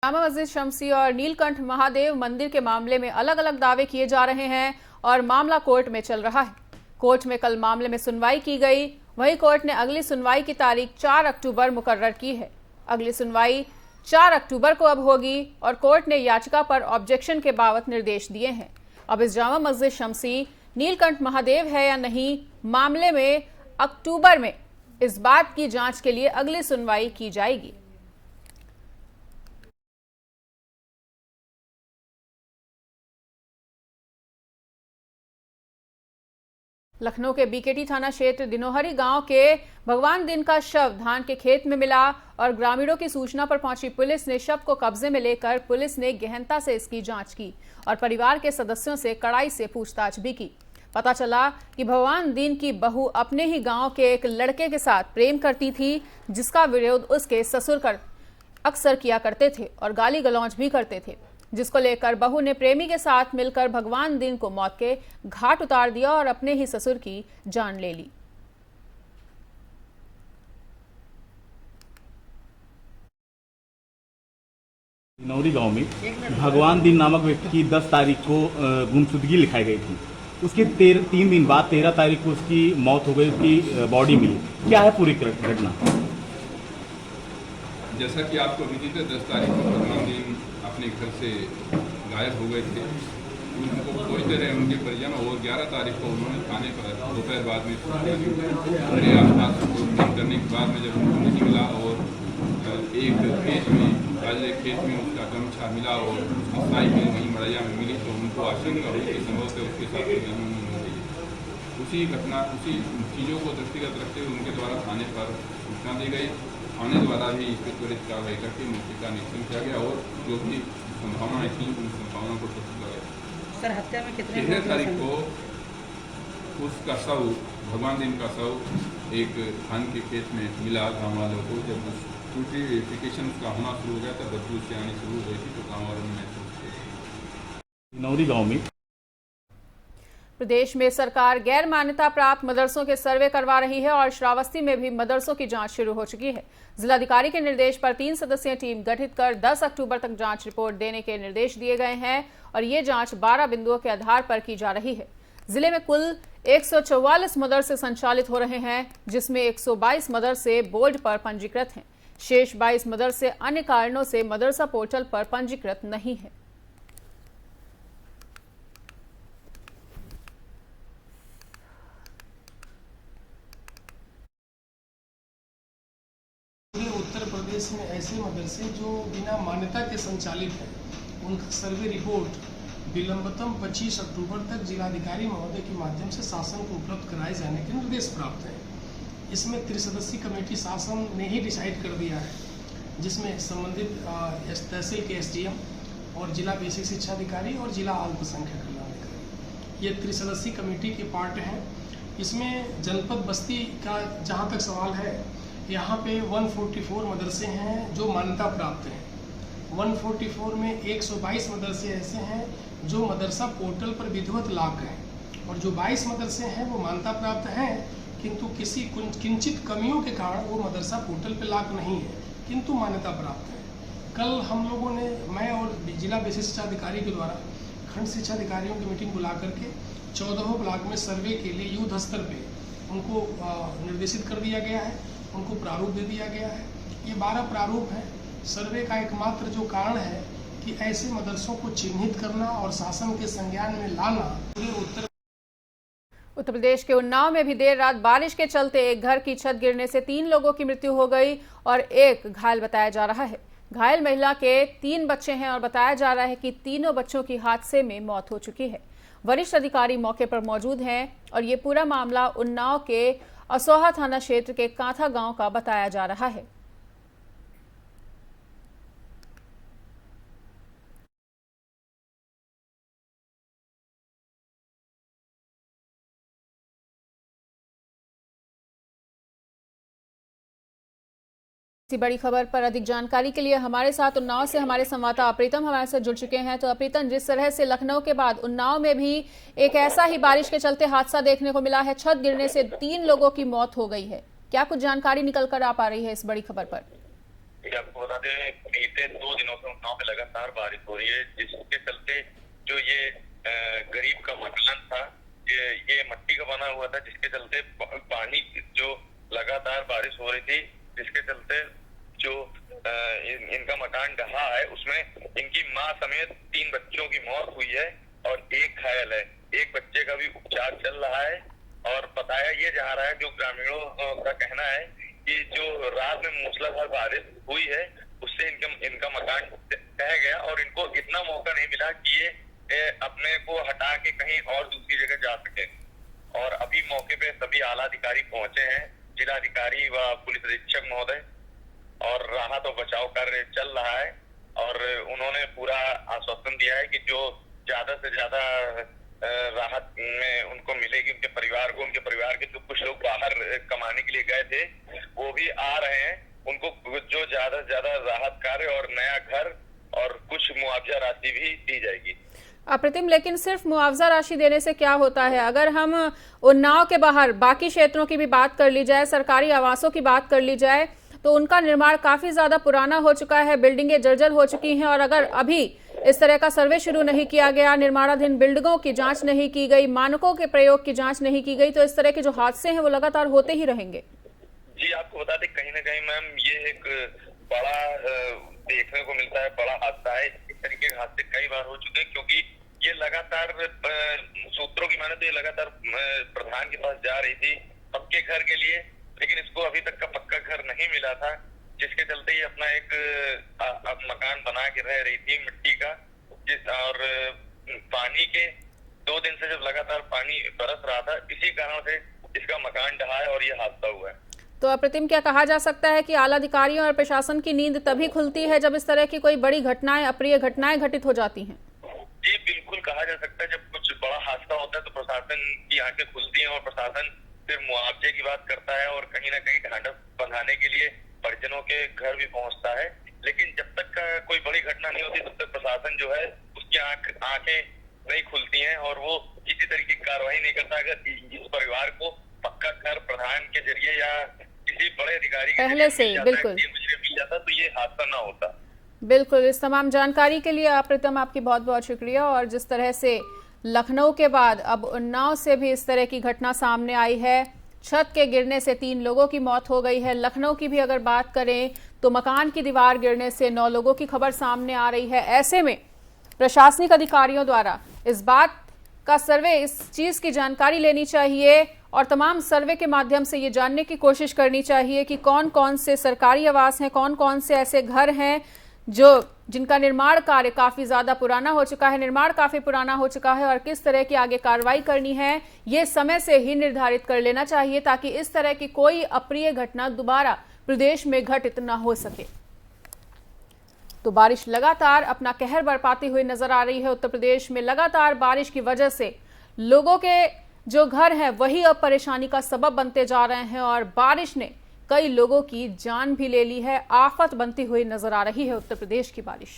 जामा मस्जिद शमसी और नीलकंठ महादेव मंदिर के मामले में अलग अलग दावे किए जा रहे हैं और मामला कोर्ट में चल रहा है। कोर्ट में कल मामले में सुनवाई की गई। वहीं कोर्ट ने अगली सुनवाई की तारीख 4 अक्टूबर मुकर्रर की है। अगली सुनवाई 4 अक्टूबर को अब होगी और कोर्ट ने याचिका पर ऑब्जेक्शन के बाबत निर्देश दिए हैं। अब इस जामा मस्जिद शमसी नीलकंठ महादेव है या नहीं, मामले में अक्टूबर में इस बात की जांच के लिए अगली सुनवाई की जाएगी। लखनऊ के बीकेटी थाना क्षेत्र दिनोहरी गांव के भगवान दिन का शव धान के खेत में मिला और ग्रामीणों की सूचना पर पहुंची पुलिस ने शव को कब्जे में लेकर पुलिस ने गहनता से इसकी जांच की और परिवार के सदस्यों से कड़ाई से पूछताछ भी की। पता चला कि भगवान दिन की बहू अपने ही गांव के एक लड़के के साथ प्रेम करती थी, जिसका विरोध उसके ससुर अक्सर किया करते थे और गाली गलौज भी करते थे, जिसको लेकर बहू ने प्रेमी के साथ मिलकर भगवान दिन को मौत के घाट उतार दिया और अपने ही ससुर की जान ले ली। दिनौरी गांव में भगवान दिन नामक व्यक्ति की 10 तारीख को गुमशुदगी लिखाई गई थी। उसके 3 दिन बाद 13 तारीख को उसकी मौत हो गई, उसकी बॉडी मिली। क्या है पूरी घटना? जैसा कि आपको विदित है, 10 तारीख को भगवान दिन अपने घर से गायब हो गए थे। उनको खोजते रहे उनके परिजन और 11 तारीख को उन्होंने थाने पर दोपहर बाद में मेरे आसपास करने के बाद में जब उनको नहीं मिला और एक खेत में उसका गमछा मिला और उसकी साइकिल वहीं मड़ैया में मिली, तो उनको आशंका हुई कि संभवतः उसके साथ उसी चीज़ों को दृष्टिगत रखते हुए उनके द्वारा थाने पर सूचना दी गई। थाने द्वारा भी इस पर त्वरित कार्रवाई करके मौके का निरीक्षण किया गया और जो भी संभावनाएं थी उन संभावनाओं को टूट गया। सर, हत्या में कितने 13 तारीख को उसका शव, भगवान दिन का शव एक धान के खेत में मिला गाँव वालों को। जब यूट्रिफिकेशन उसका होना शुरू हो गया था, बदबू से आनी शुरू हो गई थी, तो गाँव वालों ने दिनौरी गाँव में प्रदेश में सरकार गैर मान्यता प्राप्त मदरसों के सर्वे करवा रही है और श्रावस्ती में भी मदरसों की जांच शुरू हो चुकी है। जिलाधिकारी के निर्देश पर 3 सदस्यीय टीम गठित कर 10 अक्टूबर तक जांच रिपोर्ट देने के निर्देश दिए गए हैं और ये जांच 12 बिंदुओं के आधार पर की जा रही है। जिले में कुल 144 मदरसे संचालित हो रहे हैं, जिसमें 122 मदरसे बोर्ड पर पंजीकृत हैं। शेष 22 मदरसे अन्य कारणों से मदरसा पोर्टल पर पंजीकृत नहीं है। उत्तर प्रदेश में ऐसे मदरसे जो बिना मान्यता के संचालित हैं, उनका सर्वे रिपोर्ट विलंबतम 25 अक्टूबर तक जिलाधिकारी महोदय के माध्यम से शासन को उपलब्ध कराए जाने के निर्देश प्राप्त हैं। इसमें त्रिसदस्यीय कमेटी शासन ने ही डिसाइड कर दिया है, जिसमें संबंधित तहसील के SDM और जिला बेसिक शिक्षा अधिकारी और जिला अल्पसंख्यक कल्याण अधिकारी, ये त्रिसदस्यीय कमेटी के पार्ट हैं। इसमें जनपद बस्ती का जहाँ तक सवाल है, यहाँ पे 144 मदरसे हैं जो मान्यता प्राप्त हैं। 144 में 122 मदरसे ऐसे हैं जो मदरसा पोर्टल पर विधिवत लाक हैं और जो 22 मदरसे हैं वो मान्यता प्राप्त हैं, किंतु किसी किंचित कमियों के कारण वो मदरसा पोर्टल पर लाक नहीं है, किंतु मान्यता प्राप्त है। कल हम लोगों ने, मैं और जिला बेसिक शिक्षा अधिकारी के द्वारा खंड शिक्षा अधिकारियों की मीटिंग बुला करके 14 ब्लॉक में सर्वे के लिए युद्ध स्तर पे उनको निर्देशित कर दिया गया है, उनको प्रारूप दे दिया गया है। ये 12 प्रारूप हैं। सर्वे का एकमात्र जो कारण है कि ऐसे मदरसों को चिन्हित करना और शासन के संज्ञान में लाना। उत्तर प्रदेश के उन्नाव में भी देर रात बारिश के चलते एक घर की छत गिरने से 3 लोगों की मृत्यु हो गई और एक घायल बताया जा रहा है। घायल महिला के 3 बच्चे हैं और बताया जा रहा है कि तीनों बच्चों की हादसे में मौत हो चुकी है। वरिष्ठ अधिकारी मौके पर मौजूद हैं और ये पूरा मामला उन्नाव के असोहा थाना क्षेत्र के कांथा गांव का बताया जा रहा है। इसी बड़ी खबर पर अधिक जानकारी के लिए हमारे साथ उन्नाव से हमारे संवाददाता अप्रीतम हमारे साथ जुड़ चुके हैं। तो अप्रीतम, जिस तरह से लखनऊ के बाद उन्नाव में भी एक ऐसा ही बारिश के चलते हादसा देखने को मिला है, छत गिरने से 3 लोगों की मौत हो गई है, क्या कुछ जानकारी निकल कर आ पा रही है इस बड़ी खबर पर? ये आपको बता दें, बीते 2 दिनों से उन्नाव में लगातार बारिश हो रही है, जिसके चलते जो ये गरीब का मकान था, ये मिट्टी का बना हुआ था, जिसके चलते पानी जो लगातार बारिश हो रही थी, जिसके चलते जो इनका मकान ढहा है, उसमें इनकी मां समेत 3 बच्चों की मौत हुई है और 1 घायल है। एक बच्चे का भी उपचार चल रहा है और बताया ये जा रहा है, जो ग्रामीणों का कहना है कि जो रात में मूसलाधार बारिश हुई है, उससे इनका मकान ढह गया और इनको इतना मौका नहीं मिला कि ये अपने को हटा के कहीं और दूसरी जगह जा सके। और अभी मौके पे सभी आला अधिकारी पहुंचे हैं, जिलाधिकारी व पुलिस अधीक्षक महोदय, और राहत और बचाव कार्य चल रहा है। और उन्होंने पूरा आश्वासन दिया है कि जो ज्यादा से ज्यादा राहत में उनको मिलेगी, उनके परिवार को, उनके परिवार के जो कुछ लोग बाहर कमाने के लिए गए थे वो भी आ रहे हैं, उनको जो ज्यादा से ज्यादा राहत कार्य और नया घर और कुछ मुआवजा राशि भी दी जाएगी। अप्रतिम, लेकिन सिर्फ मुआवजा राशि देने से क्या होता है? अगर हम उन्नाव के बाहर बाकी क्षेत्रों की भी बात कर ली जाए, सरकारी आवासों की बात कर ली जाए, तो उनका निर्माण काफी ज्यादा पुराना हो चुका है, बिल्डिंगें जर्जर हो चुकी हैं। और अगर अभी इस तरह का सर्वे शुरू नहीं किया गया, निर्माणाधीन बिल्डिंगों की जांच नहीं की गई, मानकों के प्रयोग की जांच नहीं की गई, तो इस तरह के जो हादसे हैं वो लगातार होते ही रहेंगे। जी, आपको बता दें, कहीं ना कहीं मैम ये एक बड़ा देखने को मिलता है, बड़ा हादसा है। इस तरीके के हादसे कई बार हो चुके हैं, क्योंकि ये लगातार सूत्रों की माने तो ये लगातार प्रधान के पास जा रही थी पक्के घर के लिए, लेकिन इसको अभी तक का पक्का घर नहीं मिला था, जिसके चलते ये अपना एक मकान बना के रह रही थी मिट्टी का। और पानी के 2 दिन से जब लगातार पानी बरस रहा था, इसी कारण से इसका मकान ढहा है और ये हादसा हुआ है। तो अप्रतिम, क्या कहा जा सकता है कि आला अधिकारियों और प्रशासन की नींद तभी खुलती है जब इस तरह की कोई बड़ी घटनाएं, अप्रिय घटनाएं घटित हो जाती हैं? जी बिल्कुल, कहा जा सकता है, जब कुछ बड़ा हादसा होता है तो प्रशासन की आंखें खुलती हैं और प्रशासन फिर मुआवजे की बात करता है और कहीं ना कहीं ढांढस बंधाने के लिए परिजनों के घर भी पहुंचता है। लेकिन जब तक कोई बड़ी घटना नहीं होती, तब तक प्रशासन जो है उसकी आंखें नहीं खुलती हैं और वो किसी तरीके की कार्रवाई नहीं करता। अगर इस परिवार को पक्का घर प्रधान के जरिए या किसी बड़े अधिकारी के पहले से बिल्कुल मिल जाता तो ये हादसा ना होता। बिल्कुल, इस तमाम जानकारी के लिए अप्रतिम आपकी बहुत बहुत शुक्रिया। और जिस तरह से लखनऊ के बाद अब उन्नाव से भी इस तरह की घटना सामने आई है, छत के गिरने से 3 लोगों की मौत हो गई है। लखनऊ की भी अगर बात करें तो मकान की दीवार गिरने से 9 लोगों की खबर सामने आ रही है। ऐसे में प्रशासनिक अधिकारियों द्वारा इस बात का सर्वे, इस चीज की जानकारी लेनी चाहिए और तमाम सर्वे के माध्यम से ये जानने की कोशिश करनी चाहिए कि कौन कौन से सरकारी आवास हैं, कौन कौन से ऐसे घर हैं जिनका निर्माण कार्य काफी ज्यादा पुराना हो चुका है, निर्माण काफी पुराना हो चुका है, और किस तरह की आगे कार्रवाई करनी है ये समय से ही निर्धारित कर लेना चाहिए, ताकि इस तरह की कोई अप्रिय घटना दोबारा प्रदेश में घटित न हो सके। तो बारिश लगातार अपना कहर बरपाती हुई नजर आ रही है। उत्तर प्रदेश में लगातार बारिश की वजह से लोगों के जो घर हैं वही अब परेशानी का सबब बनते जा रहे हैं और बारिश ने कई लोगों की जान भी ले ली है। आफत बनती हुई नजर आ रही है उत्तर प्रदेश की बारिश।